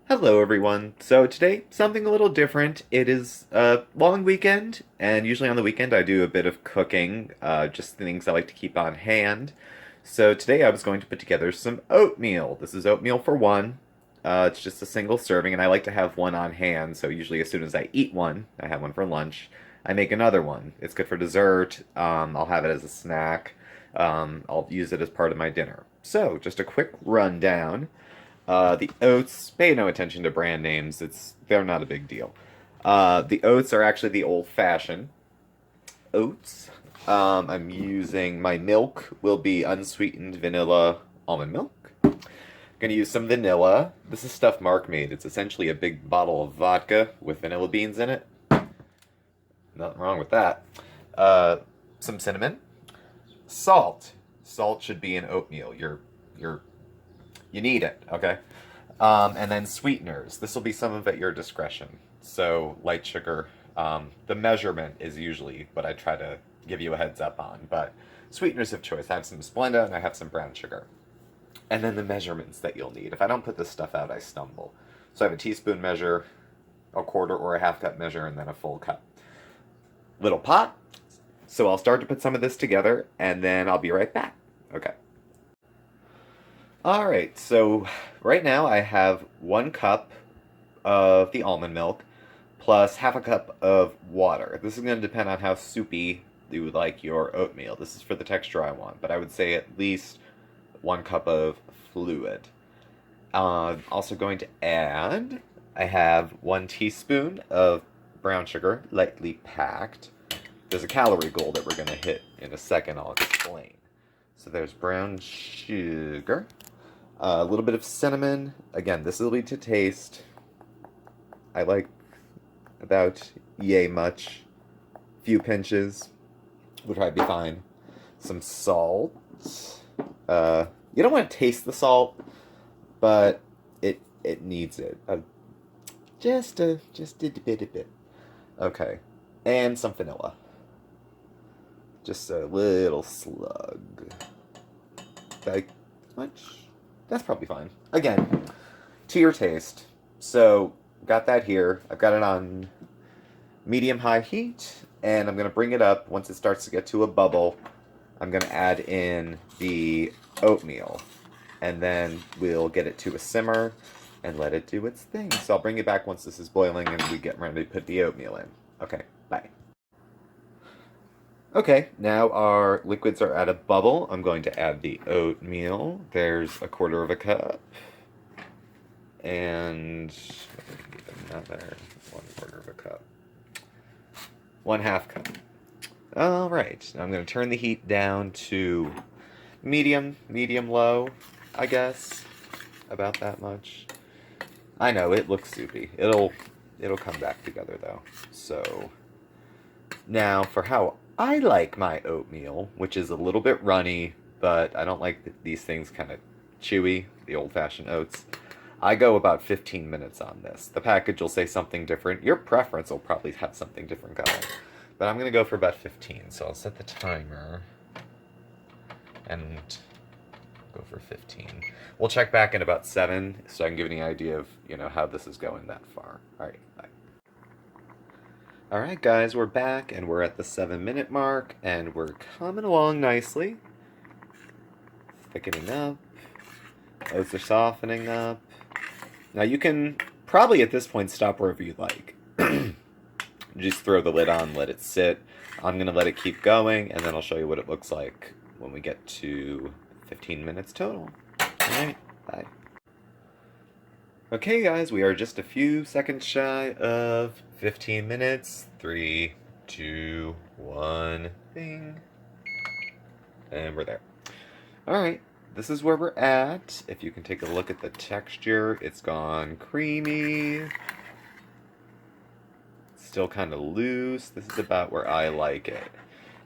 Hello, everyone. So today, something a little different. It is a long weekend, and usually on the weekend I do a bit of cooking, just things I like to keep on hand. So today I was going to put together some oatmeal. This is oatmeal for one. It's just a single serving, and I like to have one on hand, so usually as soon as I eat one, I have one for lunch, I make another one. It's good for dessert. I'll have it as a snack. I'll use it as part of my dinner. So, just a quick rundown. The oats, pay no attention to brand names. They're not a big deal. The oats are actually the old-fashioned oats. I'm using my milk will be unsweetened vanilla almond milk. Gonna use some vanilla. This is stuff Mark made. It's essentially a big bottle of vodka with vanilla beans in it. Nothing wrong with that. Some cinnamon, salt. Salt should be in oatmeal. You need it, okay? And then sweeteners. This will be some of at your discretion. So light sugar. The measurement is usually what I try to give you a heads up on. But sweeteners of choice. I have some Splenda and I have some brown sugar. And then the measurements that you'll need. If I don't put this stuff out, I stumble. So I have a teaspoon measure, a quarter or a half cup measure, and then a full cup. Little pot. So I'll start to put some of this together, and then I'll be right back. Okay. Alright, so right now I have 1 cup of the almond milk plus half a cup of water. This is going to depend on how soupy you would like your oatmeal. This is for the texture I want, but I would say at least 1 cup of fluid. Also going to add, I have 1 teaspoon of brown sugar, lightly packed. There's a calorie goal that we're going to hit in a second, I'll explain. So there's brown sugar. A little bit of cinnamon. Again, this will be to taste. I like about yay much. Few pinches would probably be fine. Some salt. You don't want to taste the salt, but it needs it. Just a bit. Okay, and some vanilla. Just a little slug. Like much. That's probably fine. Again, to your taste. So, got that here. I've got it on medium-high heat, and I'm going to bring it up. Once it starts to get to a bubble, I'm going to add in the oatmeal. And then we'll get it to a simmer and let it do its thing. So I'll bring it back once this is boiling and we get ready to put the oatmeal in. Okay, bye. Okay, now our liquids are at a bubble. I'm going to add the oatmeal. There's a quarter of a cup. And another 1/4 of a cup. 1/2 cup. Alright, now I'm going to turn the heat down to medium low, I guess. About that much. I know, it looks soupy. It'll come back together though. So, now for how I like my oatmeal, which is a little bit runny, but I don't like these things kind of chewy, the old-fashioned oats. I go about 15 minutes on this. The package will say something different. Your preference will probably have something different going. But I'm going to go for about 15, so I'll set the timer and go for 15. We'll check back in about 7, so I can give you an idea of, how this is going that far. Alright, bye. Alright guys, we're back, and we're at the 7-minute mark, and we're coming along nicely. Thickening up. Oats are softening up. Now you can probably at this point stop wherever you like. Just throw the lid on, let it sit. I'm going to let it keep going, and then I'll show you what it looks like when we get to 15 minutes total. Alright, bye. Okay guys, we are just a few seconds shy of 15 minutes. 3, 2, 1, bing. And we're there. Alright, this is where we're at. If you can take a look at the texture, it's gone creamy. Still kind of loose. This is about where I like it.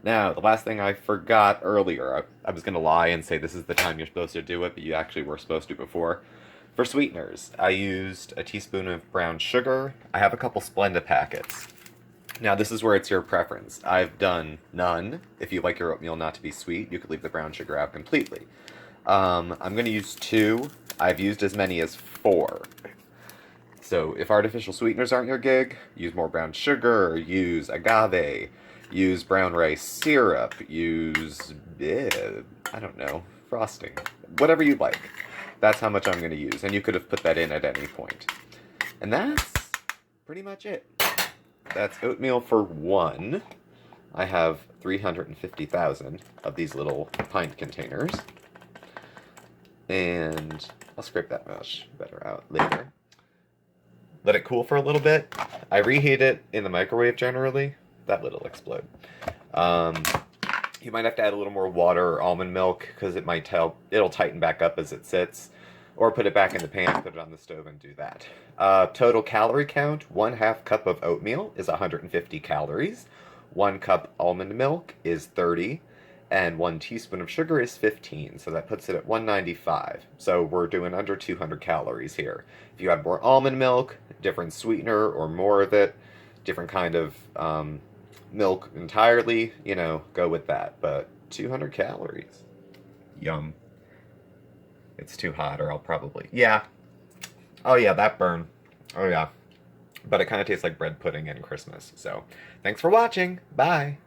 Now, the last thing I forgot earlier, I was going to lie and say this is the time you're supposed to do it, but you actually were supposed to before. For sweeteners, I used a teaspoon of brown sugar. I have a couple Splenda packets. Now, this is where it's your preference. I've done none. If you like your oatmeal not to be sweet, you could leave the brown sugar out completely. I'm going to use 2. I've used as many as 4. So if artificial sweeteners aren't your gig, use more brown sugar, use agave, use brown rice syrup, use, I don't know, frosting. Whatever you like. That's how much I'm going to use. And you could have put that in at any point. And that's pretty much it. That's oatmeal for one. I have 350,000 of these little pint containers. And I'll scrape that much better out later. Let it cool for a little bit. I reheat it in the microwave generally. That little explode. You might have to add a little more water or almond milk because it'll tighten back up as it sits. Or put it back in the pan, put it on the stove, and do that. Total calorie count, 1/2 cup of oatmeal is 150 calories. 1 cup almond milk is 30. And 1 teaspoon of sugar is 15. So that puts it at 195. So we're doing under 200 calories here. If you add more almond milk, different sweetener or more of it, different kind of milk entirely, go with that. But 200 calories. Yum. It's too hot, or I'll probably... Yeah. Oh, yeah, that burn. Oh, yeah. But it kind of tastes like bread pudding and Christmas. So, thanks for watching. Bye.